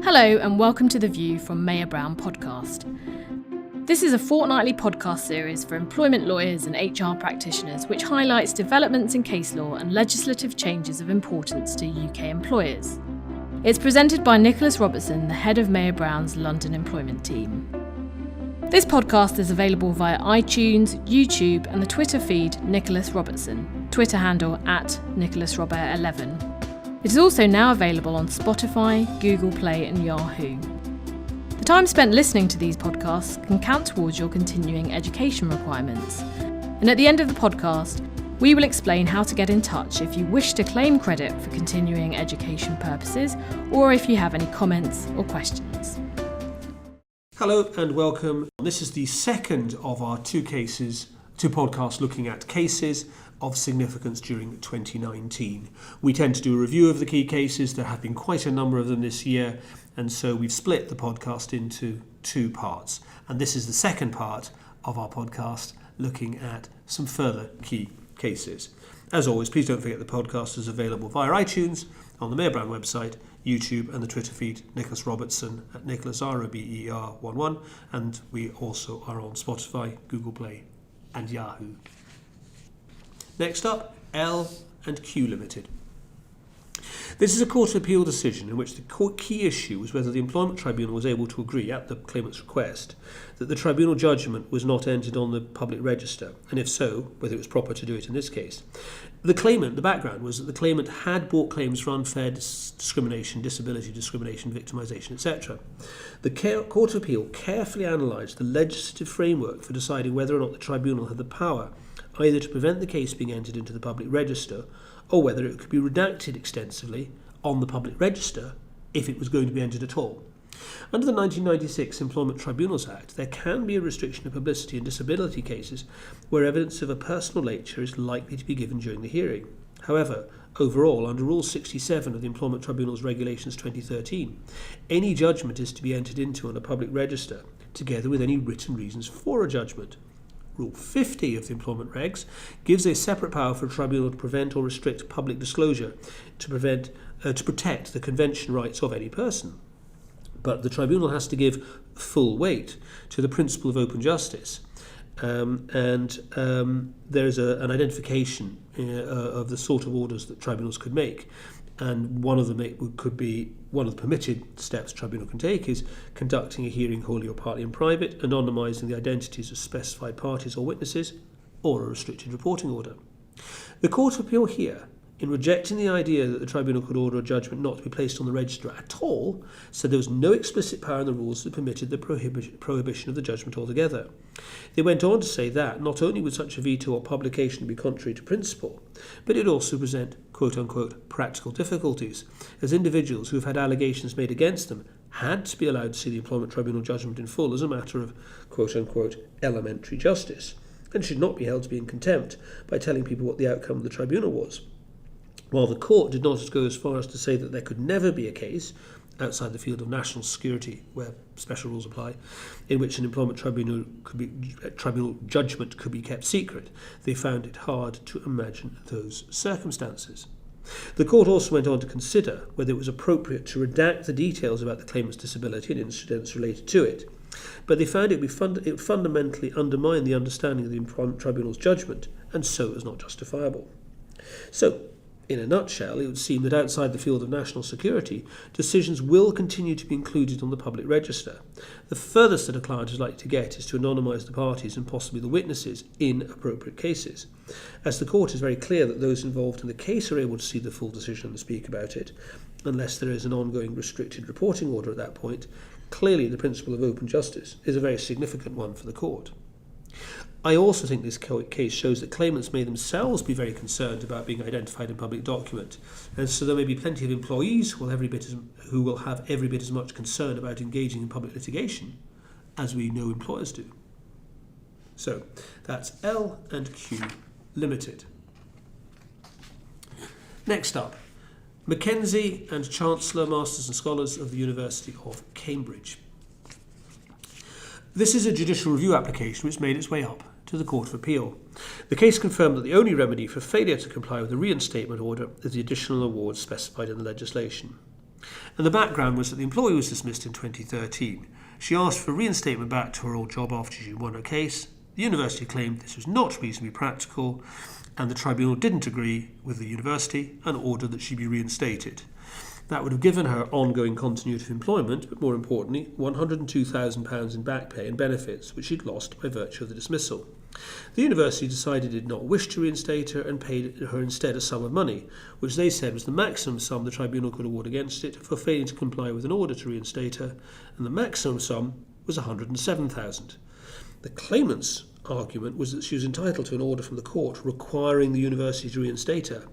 Hello and welcome to The View from Mayor Brown podcast. This is a fortnightly podcast series for employment lawyers and HR practitioners which highlights developments in case law and legislative changes of importance to UK employers. It's presented by Nicholas Robertson, the head of Mayor Brown's London employment team. This podcast is available via iTunes, YouTube and the Twitter feed Nicholas Robertson, Twitter handle @NicholasRobert11. It is also now available on Spotify, Google Play and Yahoo. The time spent listening to these podcasts can count towards your continuing education requirements. And at the end of the podcast, we will explain how to get in touch if you wish to claim credit for continuing education purposes or if you have any comments or questions. Hello and welcome. This is the second of our two podcasts looking at cases of significance during 2019. We tend to do a review of the key cases. There have been quite a number of them this year, and so we've split the podcast into two parts. And this is the second part of our podcast looking at some further key cases. As always, please don't forget the podcast is available via iTunes, on the Mayor Brown website, YouTube and the Twitter feed Nicholas Robertson at Nicholas ROBER11, and we also are on Spotify, Google Play and Yahoo. Next up, L&Q Limited. This is a Court of Appeal decision in which the key issue was whether the Employment Tribunal was able to agree, at the claimant's request, that the tribunal judgment was not entered on the public register, and if so, whether it was proper to do it in this case. The background was that the claimant had brought claims for unfair discrimination, disability discrimination, victimisation, etc. The Court of Appeal carefully analysed the legislative framework for deciding whether or not the tribunal had the power either to prevent the case being entered into the public register or whether it could be redacted extensively on the public register if it was going to be entered at all. Under the 1996 Employment Tribunals Act, there can be a restriction of publicity in disability cases where evidence of a personal nature is likely to be given during the hearing. However, overall, under Rule 67 of the Employment Tribunals Regulations 2013, any judgment is to be entered into on a public register, together with any written reasons for a judgment. Rule 50 of the Employment Regs gives a separate power for a tribunal to prevent or restrict public disclosure to protect the convention rights of any person. But the tribunal has to give full weight to the principle of open justice. There is an identification of the sort of orders that tribunals could make. And one of the permitted steps the tribunal can take is conducting a hearing wholly or partly in private, anonymising the identities of specified parties or witnesses, or a restricted reporting order. The Court of Appeal here, in rejecting the idea that the tribunal could order a judgment not to be placed on the register at all, said there was no explicit power in the rules that permitted the prohibition of the judgment altogether. They went on to say that not only would such a veto or publication be contrary to principle, but it would also present quote-unquote practical difficulties, as individuals who have had allegations made against them had to be allowed to see the Employment Tribunal judgment in full as a matter of quote-unquote elementary justice, and should not be held to be in contempt by telling people what the outcome of the tribunal was. While the court did not go as far as to say that there could never be a case, outside the field of national security where special rules apply, in which an employment tribunal judgment could be kept secret, they found it hard to imagine those circumstances. The court also went on to consider whether it was appropriate to redact the details about the claimant's disability and incidents related to it, but they found it would fundamentally undermine the understanding of the employment tribunal's judgment, and so it was not justifiable. So, in a nutshell, it would seem that outside the field of national security, decisions will continue to be included on the public register. The furthest that a client is likely to get is to anonymise the parties and possibly the witnesses in appropriate cases. As the court is very clear that those involved in the case are able to see the full decision and speak about it, unless there is an ongoing restricted reporting order at that point, clearly the principle of open justice is a very significant one for the court. I also think this case shows that claimants may themselves be very concerned about being identified in public document, and so there may be plenty of employees who will have every bit as much concern about engaging in public litigation as we know employers do. So that's L&Q Limited. Next up, Mackenzie and Chancellor, Masters and Scholars of the University of Cambridge. This is a judicial review application which made its way up to the Court of Appeal. The case confirmed that the only remedy for failure to comply with the reinstatement order is the additional award specified in the legislation. And the background was that the employee was dismissed in 2013. She asked for reinstatement back to her old job after she won her case. The university claimed this was not reasonably practical, and the tribunal didn't agree with the university and ordered that she be reinstated. That would have given her ongoing continuity of employment, but more importantly, £102,000 in back pay and benefits, which she'd lost by virtue of the dismissal. The university decided it did not wish to reinstate her and paid her instead a sum of money, which they said was the maximum sum the tribunal could award against it for failing to comply with an order to reinstate her, and the maximum sum was £107,000. The claimant's argument was that she was entitled to an order from the court requiring the university to reinstate her.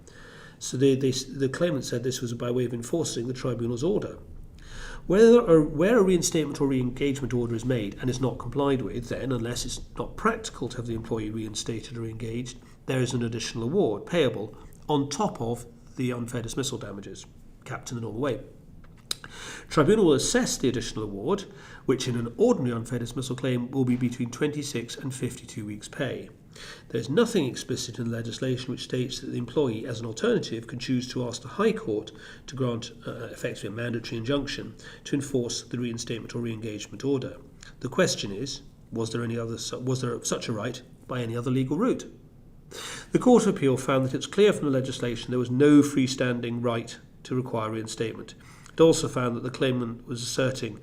So the claimant said this was by way of enforcing the tribunal's order. Where a reinstatement or re-engagement order is made and is not complied with, then, unless it's not practical to have the employee reinstated or engaged, there is an additional award payable on top of the unfair dismissal damages, capped in the normal way. Tribunal will assess the additional award, which in an ordinary unfair dismissal claim will be between 26 and 52 weeks' pay. There is nothing explicit in the legislation which states that the employee, as an alternative, can choose to ask the High Court to grant effectively a mandatory injunction to enforce the reinstatement or re-engagement order. The question is, was there such a right by any other legal route? The Court of Appeal found that it's clear from the legislation there was no freestanding right to require reinstatement. It also found that the claimant was asserting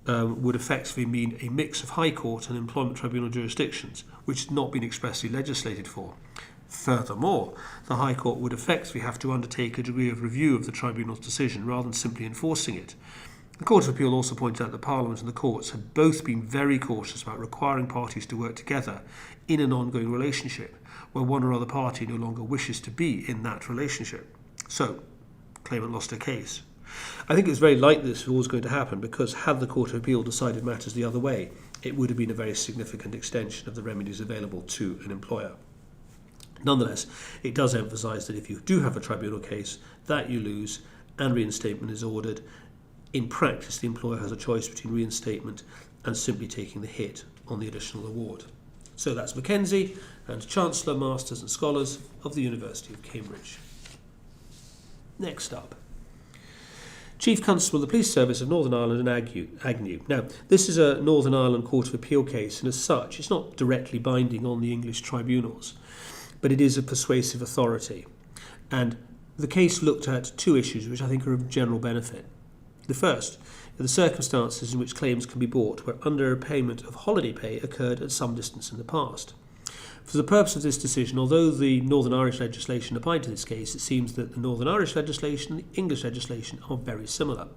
would effectively mean a mix of High Court and employment tribunal jurisdictions, which had not been expressly legislated for. Furthermore, the High Court would effectively have to undertake a degree of review of the tribunal's decision rather than simply enforcing it. The Court of Appeal also pointed out that Parliament and the courts had both been very cautious about requiring parties to work together in an ongoing relationship where one or other party no longer wishes to be in that relationship. So, claimant lost her case. I think it's very likely this was always going to happen because had the Court of Appeal decided matters the other way, it would have been a very significant extension of the remedies available to an employer. Nonetheless, it does emphasise that if you do have a tribunal case, that you lose and reinstatement is ordered. In practice, the employer has a choice between reinstatement and simply taking the hit on the additional award. So that's Mackenzie and Chancellor, Masters and Scholars of the University of Cambridge. Next up, Chief Constable of the Police Service of Northern Ireland and Agnew. Now, this is a Northern Ireland Court of Appeal case, and as such, it's not directly binding on the English tribunals, but it is a persuasive authority. And the case looked at two issues which I think are of general benefit. The first are the circumstances in which claims can be brought where underpayment of holiday pay occurred at some distance in the past. For the purpose of this decision, although the Northern Irish legislation applied to this case, it seems that the Northern Irish legislation and the English legislation are very similar.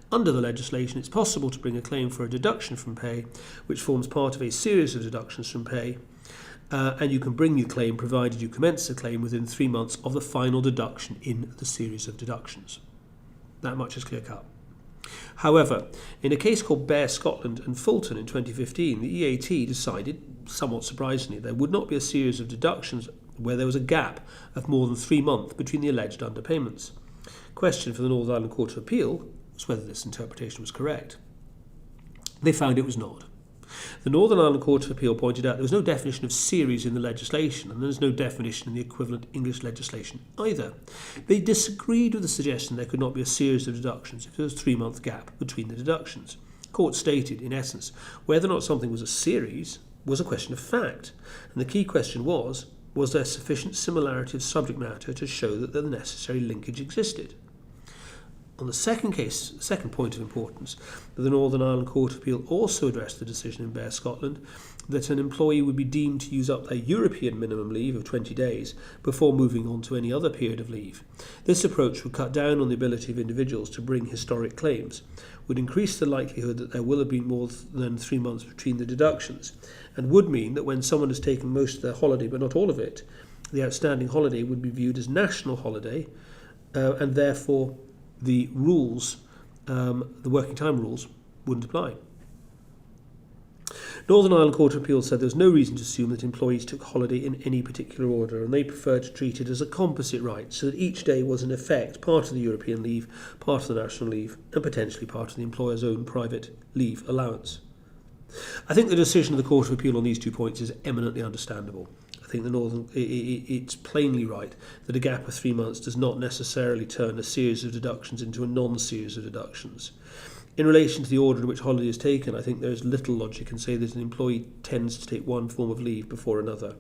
Under the legislation, it's possible to bring a claim for a deduction from pay, which forms part of a series of deductions from pay, and you can bring your claim provided you commence the claim within 3 months of the final deduction in the series of deductions. That much is clear cut. However, in a case called Bear Scotland and Fulton in 2015, the EAT decided, somewhat surprisingly, there would not be a series of deductions where there was a gap of more than 3 months between the alleged underpayments. Question for the Northern Ireland Court of Appeal was whether this interpretation was correct. They found it was not. The Northern Ireland Court of Appeal pointed out there was no definition of series in the legislation, and there is no definition in the equivalent English legislation either. They disagreed with the suggestion there could not be a series of deductions if there was a 3-month gap between the deductions. The court stated, in essence, whether or not something was a series was a question of fact, and the key question was there sufficient similarity of subject matter to show that the necessary linkage existed? On the second point of importance, the Northern Ireland Court of Appeal also addressed the decision in Bear Scotland that an employee would be deemed to use up their European minimum leave of 20 days before moving on to any other period of leave. This approach would cut down on the ability of individuals to bring historic claims, would increase the likelihood that there will have been more than 3 months between the deductions, and would mean that when someone has taken most of their holiday but not all of it, the outstanding holiday would be viewed as national holiday, and therefore the rules, the working time rules, wouldn't apply. Northern Ireland Court of Appeal said there was no reason to assume that employees took holiday in any particular order, and they preferred to treat it as a composite right, so that each day was in effect part of the European leave, part of the national leave, and potentially part of the employer's own private leave allowance. I think the decision of the Court of Appeal on these 2 points is eminently understandable. I think it's plainly right that a gap of 3 months does not necessarily turn a series of deductions into a non-series of deductions. In relation to the order in which holiday is taken, I think there is little logic in saying that an employee tends to take one form of leave before another.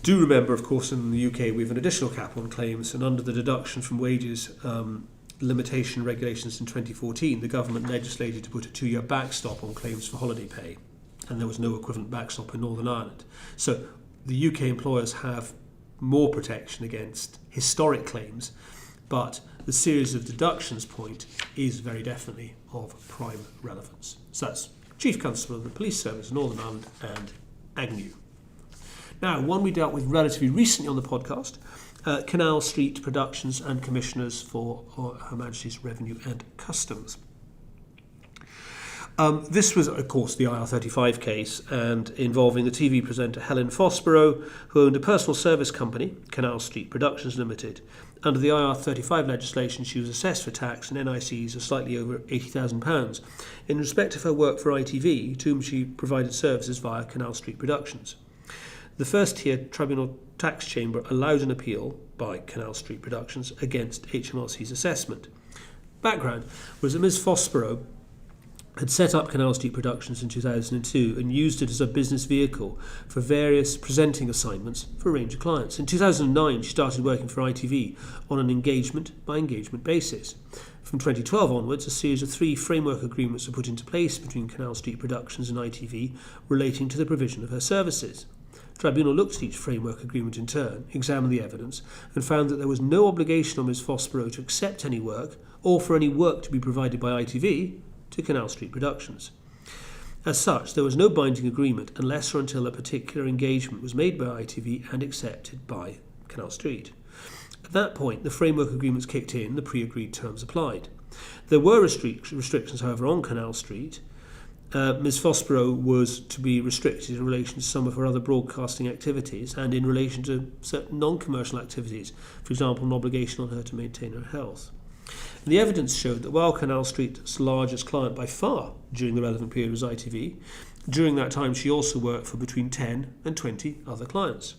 Do remember, of course, in the UK we have an additional cap on claims, and under the deduction from wages limitation regulations in 2014, the government legislated to put a 2-year backstop on claims for holiday pay, and there was no equivalent backstop in Northern Ireland. So the UK employers have more protection against historic claims, but the series of deductions point is very definitely of prime relevance. So that's Chief Constable of the Police Service, Northern Ireland and Agnew. Now, one we dealt with relatively recently on the podcast, Canal Street Productions and Commissioners for Her Majesty's Revenue and Customs. This was, of course, the IR35 case, and involving the TV presenter Helen Foxborough, who owned a personal service company, Canal Street Productions Limited. Under the IR35 legislation, she was assessed for tax and NICs of slightly over £80,000 in respect of her work for ITV, to whom she provided services via Canal Street Productions. The first tier tribunal tax chamber allowed an appeal by Canal Street Productions against HMRC's assessment. Background was that Ms Foxborough had set up Canal Street Productions in 2002 and used it as a business vehicle for various presenting assignments for a range of clients. In 2009, she started working for ITV on an engagement-by-engagement basis. From 2012 onwards, a series of 3 framework agreements were put into place between Canal Street Productions and ITV relating to the provision of her services. The tribunal looked at each framework agreement in turn, examined the evidence, and found that there was no obligation on Ms Foxborough to accept any work, or for any work to be provided by ITV to Canal Street Productions. As such, there was no binding agreement unless or until a particular engagement was made by ITV and accepted by Canal Street. At that point, the framework agreements kicked in, the pre-agreed terms applied. There were restrictions, however, on Canal Street. Ms Foxborough was to be restricted in relation to some of her other broadcasting activities and in relation to certain non-commercial activities, for example, an obligation on her to maintain her health. And the evidence showed that while Canal Street's largest client by far during the relevant period was ITV, during that time she also worked for between 10 and 20 other clients.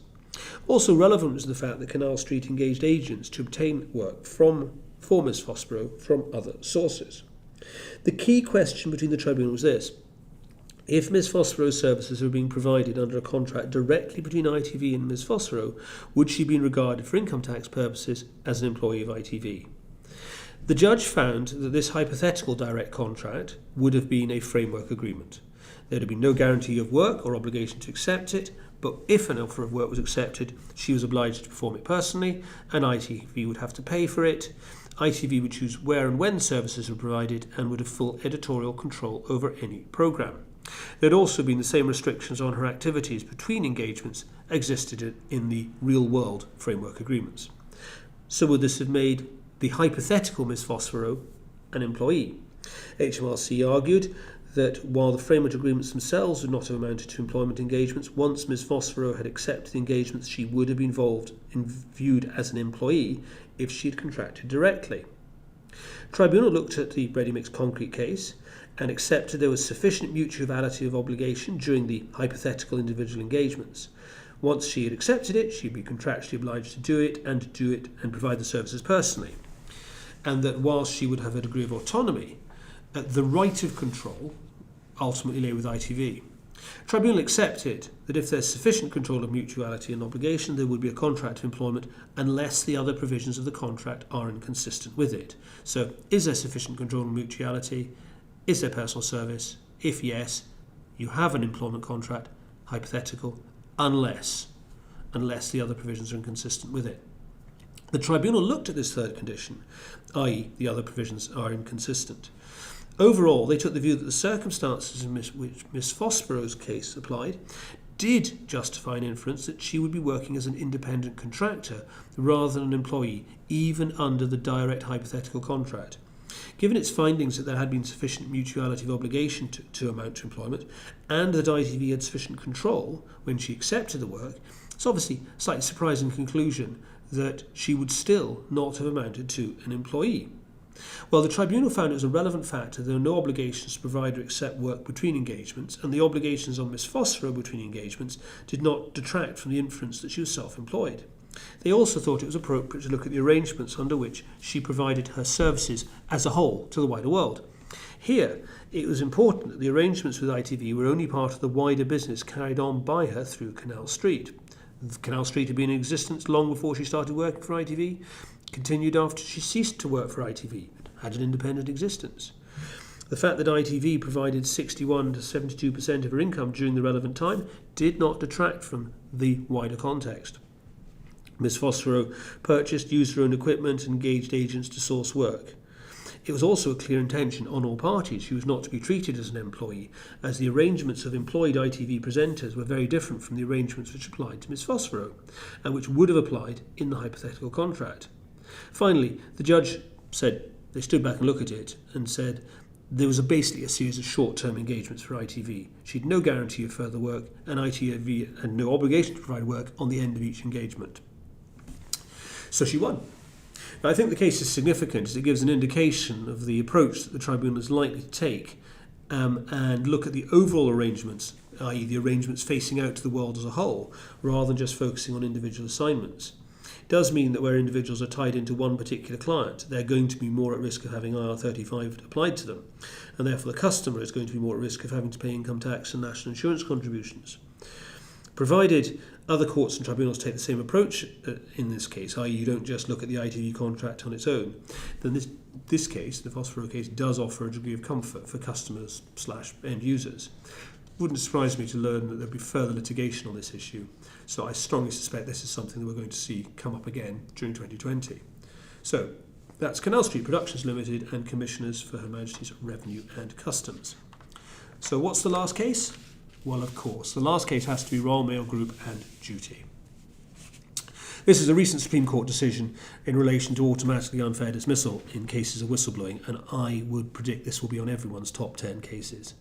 Also relevant was the fact that Canal Street engaged agents to obtain work for Ms Foxborough from other sources. The key question between the tribunal was this: if Ms Foxborough's services were being provided under a contract directly between ITV and Ms Foxborough, would she be regarded for income tax purposes as an employee of ITV? The judge found that this hypothetical direct contract would have been a framework agreement. There would have been no guarantee of work or obligation to accept it, but if an offer of work was accepted, she was obliged to perform it personally, and ITV would have to pay for it. ITV would choose where and when services were provided and would have full editorial control over any programme. There had also been the same restrictions on her activities between engagements existed in the real-world framework agreements. So would this have made the hypothetical Ms Foxborough an employee? HMRC argued that while the framework agreements themselves would not have amounted to employment engagements, once Ms Foxborough had accepted the engagements, she would have been viewed as an employee if she had contracted directly. Tribunal looked at the Ready Mix Concrete case and accepted there was sufficient mutuality of obligation during the hypothetical individual engagements. Once she had accepted it, she'd be contractually obliged to do it and provide the services personally. And that whilst she would have a degree of autonomy, the right of control ultimately lay with ITV. Tribunal accepted that if there's sufficient control of mutuality and obligation, there would be a contract of employment unless the other provisions of the contract are inconsistent with it. So, is there sufficient control of mutuality? Is there personal service? If yes, you have an employment contract, hypothetical, unless the other provisions are inconsistent with it. The tribunal looked at this third condition, i.e. the other provisions are inconsistent. Overall, they took the view that the circumstances in which Ms Foxborough's case applied did justify an inference that she would be working as an independent contractor rather than an employee, even under the direct hypothetical contract. Given its findings that there had been sufficient mutuality of obligation to amount to employment, and that ITV had sufficient control when she accepted the work, it's obviously a slightly surprising conclusion that she would still not have amounted to an employee. Well, the tribunal found it was a relevant factor there were no obligations to provide or accept work between engagements, and the obligations on Miss Phosphoro between engagements did not detract from the inference that she was self-employed. They also thought it was appropriate to look at the arrangements under which she provided her services as a whole to the wider world. Here, it was important that the arrangements with ITV were only part of the wider business carried on by her through Canal Street. Canal Street had been in existence long before she started working for ITV, continued after she ceased to work for ITV, had an independent existence. The fact that ITV provided 61 to 72% of her income during the relevant time did not detract from the wider context. Miss Phosphoro purchased, used her own equipment and engaged agents to source work. It was also a clear intention on all parties she was not to be treated as an employee, as the arrangements of employed ITV presenters were very different from the arrangements which applied to Miss Phosphoro, and which would have applied in the hypothetical contract. Finally, the judge said, they stood back and looked at it and said there was basically a series of short-term engagements for ITV. She had no guarantee of further work, and ITV had no obligation to provide work on the end of each engagement. So she won. Now, I think the case is significant as it gives an indication of the approach that the tribunal is likely to take and look at the overall arrangements, i.e. the arrangements facing out to the world as a whole, rather than just focusing on individual assignments. It does mean that where individuals are tied into one particular client, they're going to be more at risk of having IR35 applied to them, and therefore the customer is going to be more at risk of having to pay income tax and national insurance contributions. Provided other courts and tribunals take the same approach in this case, i.e. you don't just look at the ITV contract on its own, then this case, the Phosphoro case, does offer a degree of comfort for customers / end users. It wouldn't surprise me to learn that there'll be further litigation on this issue, so I strongly suspect this is something that we're going to see come up again during 2020. So, that's Canal Street Productions Limited and Commissioners for Her Majesty's Revenue and Customs. So what's the last case? Well, of course, the last case has to be Rawmale Group and Duty. This is a recent Supreme Court decision in relation to automatically unfair dismissal in cases of whistleblowing, and I would predict this will be on everyone's top 10 cases.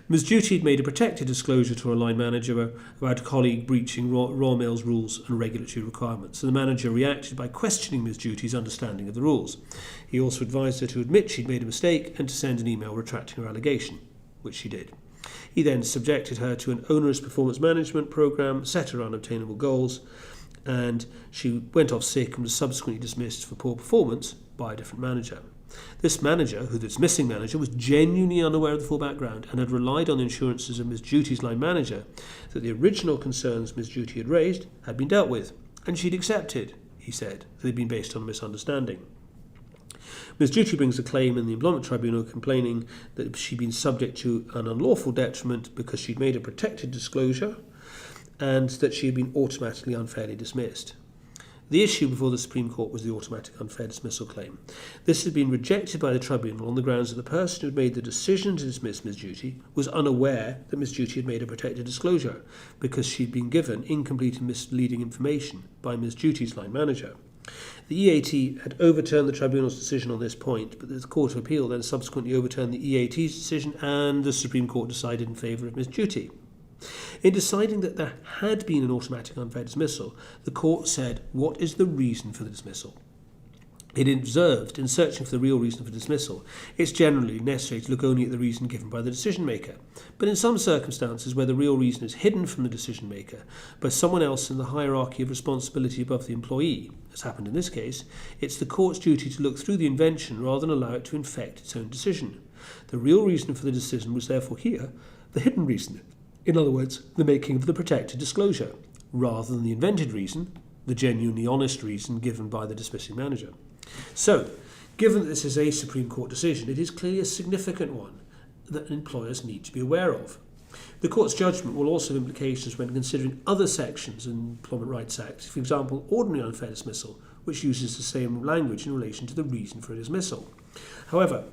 Ms. Duty had made a protected disclosure to her line manager about a colleague breaching Rawmale's rules and regulatory requirements, and the manager reacted by questioning Ms. Duty's understanding of the rules. He also advised her to admit she'd made a mistake and to send an email retracting her allegation, which she did. He then subjected her to an onerous performance management programme, set her unobtainable goals, and she went off sick and was subsequently dismissed for poor performance by a different manager. This manager, who the dismissing manager, was genuinely unaware of the full background and had relied on the assurances of Ms. Duty's line manager that the original concerns Ms. Duty had raised had been dealt with, and she'd accepted, he said, that they'd been based on a misunderstanding. Ms. Duty brings a claim in the Employment Tribunal complaining that she'd been subject to an unlawful detriment because she'd made a protected disclosure and that she had been automatically unfairly dismissed. The issue before the Supreme Court was the automatic unfair dismissal claim. This had been rejected by the Tribunal on the grounds that the person who had made the decision to dismiss Ms. Duty was unaware that Ms. Duty had made a protected disclosure because she'd been given incomplete and misleading information by Ms. Duty's line manager. The EAT had overturned the Tribunal's decision on this point, but the Court of Appeal then subsequently overturned the EAT's decision and the Supreme Court decided in favour of Ms. Duty. In deciding that there had been an automatic unfair dismissal, the Court said, what is the reason for the dismissal? It observed, in searching for the real reason for dismissal, it's generally necessary to look only at the reason given by the decision maker. But in some circumstances where the real reason is hidden from the decision maker by someone else in the hierarchy of responsibility above the employee, as happened in this case, it's the court's duty to look through the invention rather than allow it to infect its own decision. The real reason for the decision was therefore here the hidden reason. In other words, the making of the protected disclosure, rather than the invented reason, the genuinely honest reason given by the dismissing manager. So, given that this is a Supreme Court decision, it is clearly a significant one that employers need to be aware of. The Court's judgment will also have implications when considering other sections in the Employment Rights Act, for example, ordinary unfair dismissal, which uses the same language in relation to the reason for a dismissal. However,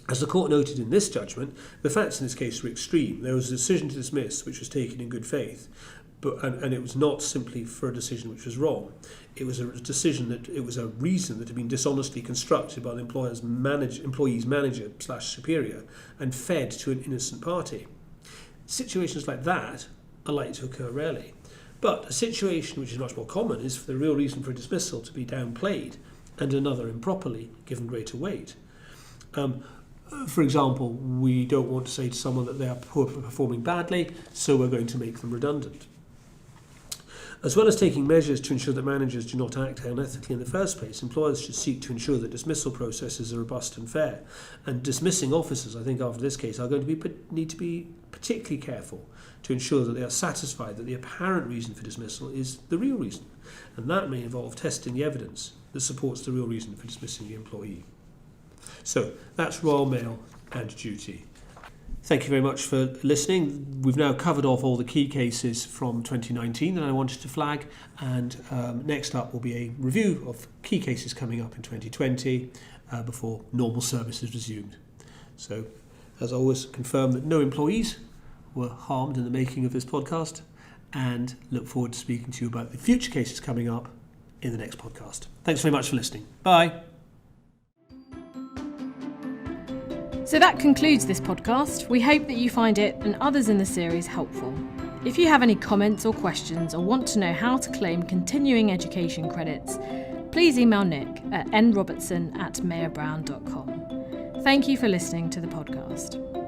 as the Court noted in this judgment, the facts in this case were extreme. There was a decision to dismiss which was taken in good faith, and it was not simply for a decision which was wrong. It was a decision that it was a reason that had been dishonestly constructed by the employee's manager / superior and fed to an innocent party. Situations like that are likely to occur rarely. But a situation which is much more common is for the real reason for a dismissal to be downplayed and another improperly given greater weight. For example, we don't want to say to someone that they are performing badly, so we're going to make them redundant. As well as taking measures to ensure that managers do not act unethically in the first place, employers should seek to ensure that dismissal processes are robust and fair. And dismissing officers, I think after this case, are going to need to be particularly careful to ensure that they are satisfied that the apparent reason for dismissal is the real reason. And that may involve testing the evidence that supports the real reason for dismissing the employee. So that's Rawmale and duty. Thank you very much for listening. We've now covered off all the key cases from 2019 that I wanted to flag, and next up will be a review of key cases coming up in 2020 before normal service is resumed. So, as always, confirm that no employees were harmed in the making of this podcast, and look forward to speaking to you about the future cases coming up in the next podcast. Thanks very much for listening. Bye. So that concludes this podcast. We hope that you find it and others in the series helpful. If you have any comments or questions or want to know how to claim continuing education credits, please email Nick at nrobertson@mayorbrown.com. Thank you for listening to the podcast.